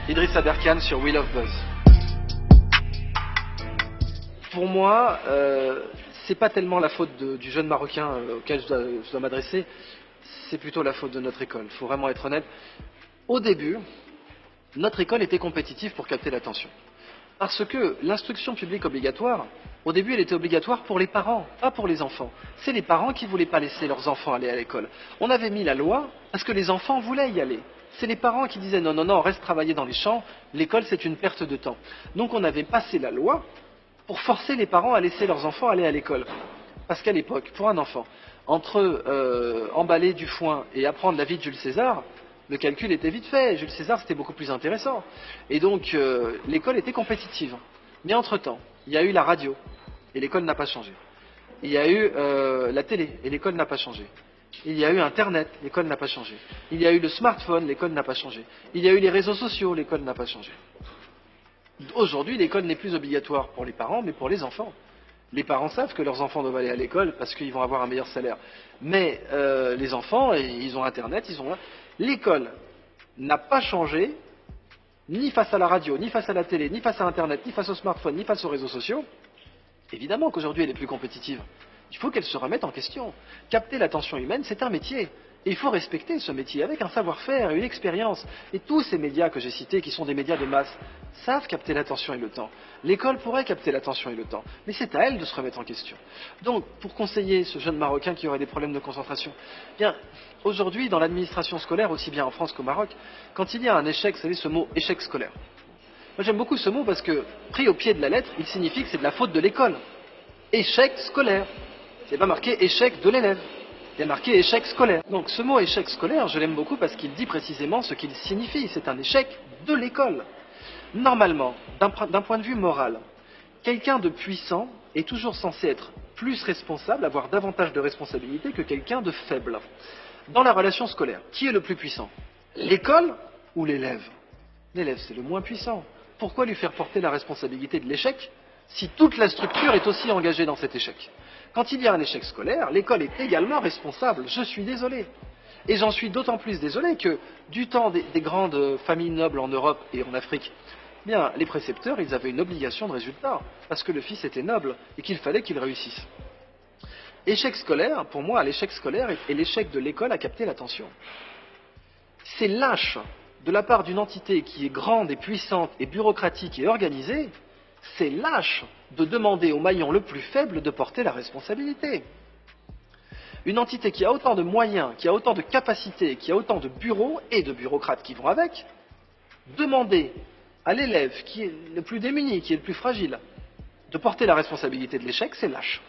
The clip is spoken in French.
Idriss Aberkan sur We Love Buzz. Pour moi, c'est pas tellement la faute du jeune Marocain auquel je dois m'adresser, c'est plutôt la faute de notre école. Il faut vraiment être honnête. Au début, notre école était compétitive pour capter l'attention. Parce que l'instruction publique obligatoire, au début, elle était obligatoire pour les parents, pas pour les enfants. C'est les parents qui ne voulaient pas laisser leurs enfants aller à l'école. On avait mis la loi parce que les enfants voulaient y aller. C'est les parents qui disaient non, non, non, reste travailler dans les champs, l'école c'est une perte de temps. Donc on avait passé la loi pour forcer les parents à laisser leurs enfants aller à l'école. Parce qu'à l'époque, pour un enfant, entre emballer du foin et apprendre la vie de Jules César, le calcul était vite fait. Jules César, c'était beaucoup plus intéressant. Et donc, l'école était compétitive. Mais entre-temps, il y a eu la radio, et l'école n'a pas changé. Il y a eu la télé, et l'école n'a pas changé. Il y a eu Internet, l'école n'a pas changé. Il y a eu le smartphone, l'école n'a pas changé. Il y a eu les réseaux sociaux, l'école n'a pas changé. Aujourd'hui, l'école n'est plus obligatoire pour les parents, mais pour les enfants. Les parents savent que leurs enfants doivent aller à l'école parce qu'ils vont avoir un meilleur salaire. Mais les enfants, ils ont Internet, ils ont... L'école n'a pas changé, ni face à la radio, ni face à la télé, ni face à Internet, ni face au smartphone, ni face aux réseaux sociaux. Évidemment qu'aujourd'hui, elle est plus compétitive. Il faut qu'elle se remette en question. Capter l'attention humaine, c'est un métier. Et il faut respecter ce métier avec un savoir-faire et une expérience. Et tous ces médias que j'ai cités, qui sont des médias de masse, savent capter l'attention et le temps. L'école pourrait capter l'attention et le temps. Mais c'est à elle de se remettre en question. Donc, pour conseiller ce jeune Marocain qui aurait des problèmes de concentration, bien, aujourd'hui, dans l'administration scolaire, aussi bien en France qu'au Maroc, quand il y a un échec, vous savez ce mot échec scolaire. Moi, j'aime beaucoup ce mot parce que, pris au pied de la lettre, il signifie que c'est de la faute de l'école. Échec scolaire. Il n'y a pas marqué échec de l'élève. Il y a marqué échec scolaire. Donc ce mot échec scolaire, je l'aime beaucoup parce qu'il dit précisément ce qu'il signifie. C'est un échec de l'école. Normalement, d'un point de vue moral, quelqu'un de puissant est toujours censé être plus responsable, avoir davantage de responsabilités que quelqu'un de faible. Dans la relation scolaire, qui est le plus puissant? L'école ou l'élève? L'élève, c'est le moins puissant. Pourquoi lui faire porter la responsabilité de l'échec si toute la structure est aussi engagée dans cet échec? Quand il y a un échec scolaire, l'école est également responsable. Je suis désolé. Et j'en suis d'autant plus désolé que, du temps des grandes familles nobles en Europe et en Afrique, bien, les précepteurs, ils avaient une obligation de résultat, parce que le fils était noble et qu'il fallait qu'il réussisse. Échec scolaire, pour moi, l'échec scolaire est l'échec de l'école à capter l'attention. C'est lâche de la part d'une entité qui est grande et puissante et bureaucratique et organisée, c'est lâche de demander au maillon le plus faible de porter la responsabilité. Une entité qui a autant de moyens, qui a autant de capacités, qui a autant de bureaux et de bureaucrates qui vont avec, demander à l'élève qui est le plus démuni, qui est le plus fragile, de porter la responsabilité de l'échec, c'est lâche.